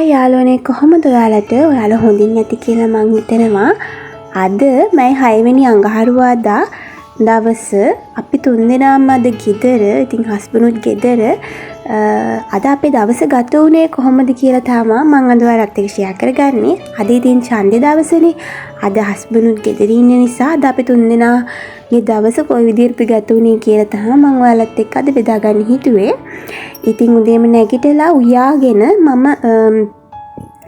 Hi යාළුවනේ කොහොමද ඔයාලට? ඔයාලා හොඳින් ඇති කියලා මං හිතනවා. අද මම 6 වෙනි අඟහරුවාදා දවස අපි තුන්දෙනාම අද ගෙදර, ඉතින් හස්බන්ඩ්ුත් ගෙදර. අද අපේ දවස ගත වුණේ කොහොමද කියලා තමයි මම අද ඔයාලත් එක්ක ෂෙයා කරගන්නේ. අද ඉතින් ඡන්දේ දවසනේ. අද හස්බන්ඩ්ුත් ගෙදර ඉන්න නිසා අද අපි තුන්දෙනාගේ දවස කොයි විදිහට ගත වුණේ කියලා තමයි මම ඔයාලත් එක්ක අද බෙදා ගන්න හිතුවේ. ඉතින් උදේම නැගිටලා උයාගෙන මම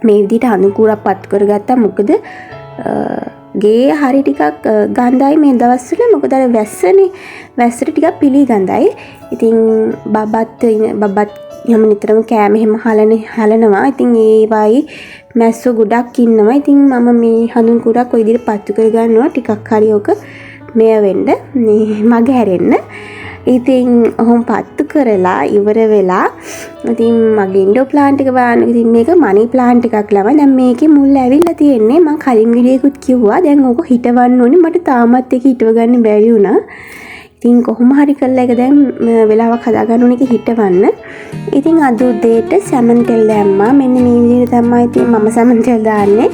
මේ විදිහට අනුකූලව පත් කරගත්තා. මොකද ගේ හරි ටිකක් ගඳයි මේ දවස්වල. මොකද අර වැස්සනේ. වැස්සට ටිකක් පිලි ගඳයි. ඉතින් බබත් යම නිතරම කෑම එහෙම හලනවා. ඉතින් ඒවයි මැස්සෝ ගොඩක් ඉන්නවා. ඉතින් මම මේ හඳුන් කුරක් ඔය විදිහට පත්තු කරගන්නවා. ටිකක් හරි ඔක මෙය වෙන්න මේ මග හැරෙන්න. ඉතින් ඔහොම පත්තු කරලා ඉවර වෙලා ඉතින් මගේ ඉන්ඩෝ ප්ලාන්ට් එක බලන්න. ඉතින් මේක මනි ප්ලාන්ට් එකක් ළමයි. දැන් මේකේ මුල් ඇවිල්ලා තියෙන්නේ. මම කලින් වීඩියෝකුත් කිව්වා. දැන් ඕක හිටවන්න ඕනේ. මට තාමත් ඒක හිටව ගන්න බැරි වුණා. ඉතින් කොහොම හරි කරලා ඒක දැන් වෙලාවක් හදා ගන්න ඕනේ ඒක හිටවන්න. ඉතින් අද උදේට සැමන් තෙල් දැම්මා. මෙන්න මේ විදිහට තමයි ඉතින් මම සැමන් තෙල් දාන්නේ.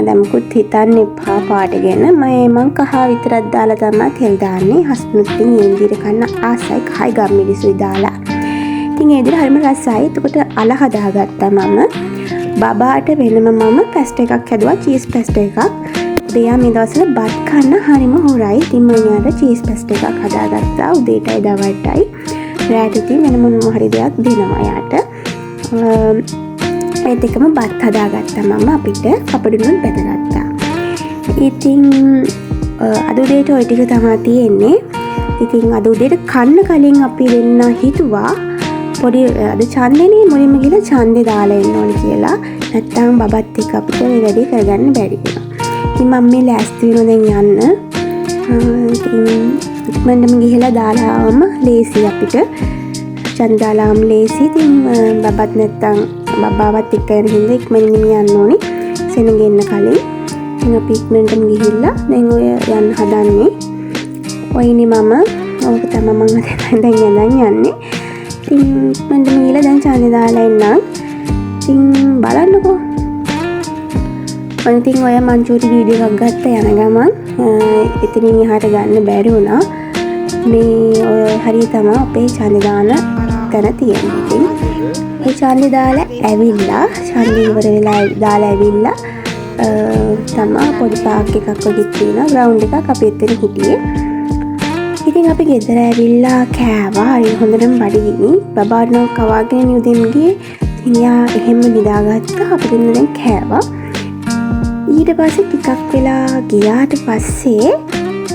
දැන් මුකුත් හිතන්න එපා පාට ගැන. මම කහ විතරක් දාලා තමයි තෙල් දාන්නේ. හස්බන්ඩ් ඉතින් මේ විදිහට කන්න ආසයි. කහයි ගම්මිරිසුයි දාලා. ඉතින් ඒ විදිහට හරිම රසයි. එතකොට අල හදාගත්තා මම. බබාට වෙනම මම පැස්ට් එකක් හැදුවා. චීස් පැස්ට් එකක්. දෙයා මේ දවස්වල බත් කන්න හරිම හොරයි. ඉතින් මම යාට චීස් පැස්ට් එකක් හදාගත්තා. උදේටයි දවල්ටයි. රාත්‍රියට ඉතින් වෙන මොනවා හරි දෙයක් දෙනවා යාට. ඒත් එකම බත් හදාගත්තා මම අපිට. කපඩුනුත් බෙදගත්තා. ඉතින් අද උදේට ওই ටික තමයි තියෙන්නේ. ඉතින් අද උදේට කන්න කලින් අපි දෙන්න හිතුවා පොඩි අද ඡන්දේනේ මුලින්ම ගිහලා ඡන්දේ දාලා එන්න ඕනේ කියලා. නැත්තම් බබත් එක්ක අපිට මේ වැඩේ කරගන්න බැරි වෙනවා. ඉතින් මම මේ ලෑස්ති වෙනවා දැන් යන්න. ඉතින් ඉක්මනටම ගිහලා දාලාම ලේසි අපිට. ඡන්ද දාලාම ලේසි. ඉතින් බබත් නැත්තම් බබාවත් එක්ක යන හින්දා ඉක්මනින්ම යන්න ඕනේ. සෙනඟ එන්න කලින්. ඉතින් අපි ඉක්මනටම ගිහිල්ලා දැන් ඔය යන්න හදන්නේ. ඔයනේ මම ඕක තමයි මම දැන් යන්නේ. ඉතින් ඉක්මනටම ගිහලා දැන් ඡන්දේ දාලා එන්නම්. ඉතින් බලන්නකෝ. ඉතින් ඔය මංචූරි වීඩියෝ එකක් ගත්ත යන ගමන් එතනින් එහාට ගන්න බැරි වුණා. මේ ඔය හරිය තමයි අපේ ඡන්දේ දාන තැන තියෙන්නේ. ඉතින් ඒ ඡන්දේ දාලා ඇවිල්ලා ඡන්දේ ඉවර වෙලා දාලා ඇවිල්ලා තමයි පොඩි පාක් එකක් වගේ තියෙන ග්‍රවුන්ඩ් එකක් අපි එතන හිටියේ. ඉතින් අපි ගෙදර ඇවිල්ලා කෑවා. හරි හොඳටම බඩගිනි. බබාට නම් කවාගෙන උදේම ගියේ. ඉතින් යා එහෙම නිදාගත්තා. අපි දෙන්න දැන් කෑවා. ඊට පස්සේ ටිකක් වෙලා ගියාට පස්සේ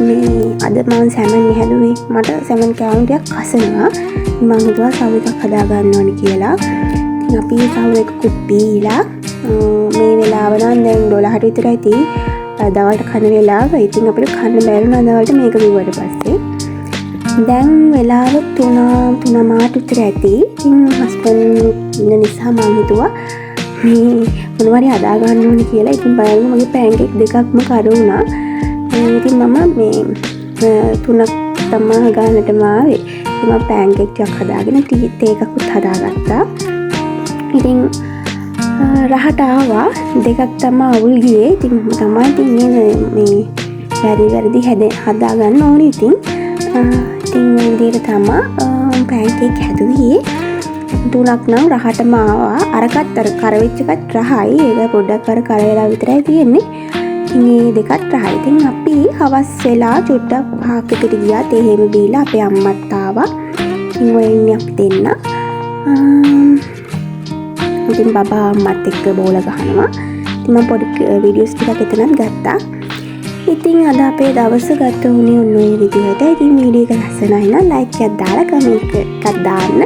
මේ අද මම සැමන් හැදුවේ. මට සැමන් කෑවම ටිකක් කසනවා. මම හිතුවා සව් එකක් හදා ගන්න ඕනේ කියලා. ඉතින් අපි සව් එක කුප්පීලා මේ වෙලාව නම් දැන් 12ට විතරයි තියෙන්නේ. දවල්ට කන වෙලාව. ඉතින් අපිට කන්න බැරුණා දවල්ට මේක බිව්වට පස්සේ. දැන් වෙලාව 3:00 විතර ඇති. ඉතින් හස්බන්ඩ් ඉන්න නිසා මම හිතුවා මේ මොනවාරි හදා ගන්න ඕනේ කියලා. ඉතින් බලන්න මගේ පෑන්කේක් දෙකක්ම කරුණා. ඉතින් මම මේ 3ක් තමයි ගන්නටම ආවේ. ඉතින් මම පෑන්කේක් ටිකක් හදාගෙන තේ එකකුත් හදාගත්තා. ඉතින් රහට ආවා. දෙකක් තමයි අවුල් ගියේ. ඉතින් තමයි ඉතින් මේ වැරදි හදා ගන්න ඕනේ. ඉතින් මේ විදිහට තමයි පෑන්කේක් හැදුවේ. 3ක් නම් රහටම ආවා. අරකට අර කරවෙච්ච එකත් රහයි. ඒක පොඩ්ඩක් අර කර වෙලා විතරයි තියෙන්නේ. ඉතින් මේ දෙකත් රහයි. ඉතින් අපි හවස් වෙලා චුට්ටක් පාර්කෙකට ගියා. තේ එහෙම බීලා අපේ අම්මත් ආවා. ඉතින් ඔය ඉන්නේ අපි දෙන්න. ඉතින් බබා අම්මත් එක්ක බෝල ගහනවා. ඉතින් මම පොඩි වීඩියෝස් ටිකක් එතනත් ගත්තා. ඉතින් අද අපේ දවස ගත වුණේ ඔන්න ඔය විදිහට. ඉතින් වීඩියෝ එක ලස්සනයි නම් ලයික් එකක් දාලා කමෙන්ට් එකක් දාන්න.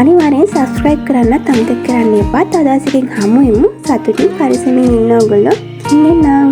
අනිවාර්යෙන් සබ්ස්ක්‍රයිබ් කරන්නත් අමතක කරන්න එපා. තව දවසකින් හමු වෙමු. සතුටින් පරිස්සමින් ඉන්න ඔයගොල්ලෝ ඉන්නවා.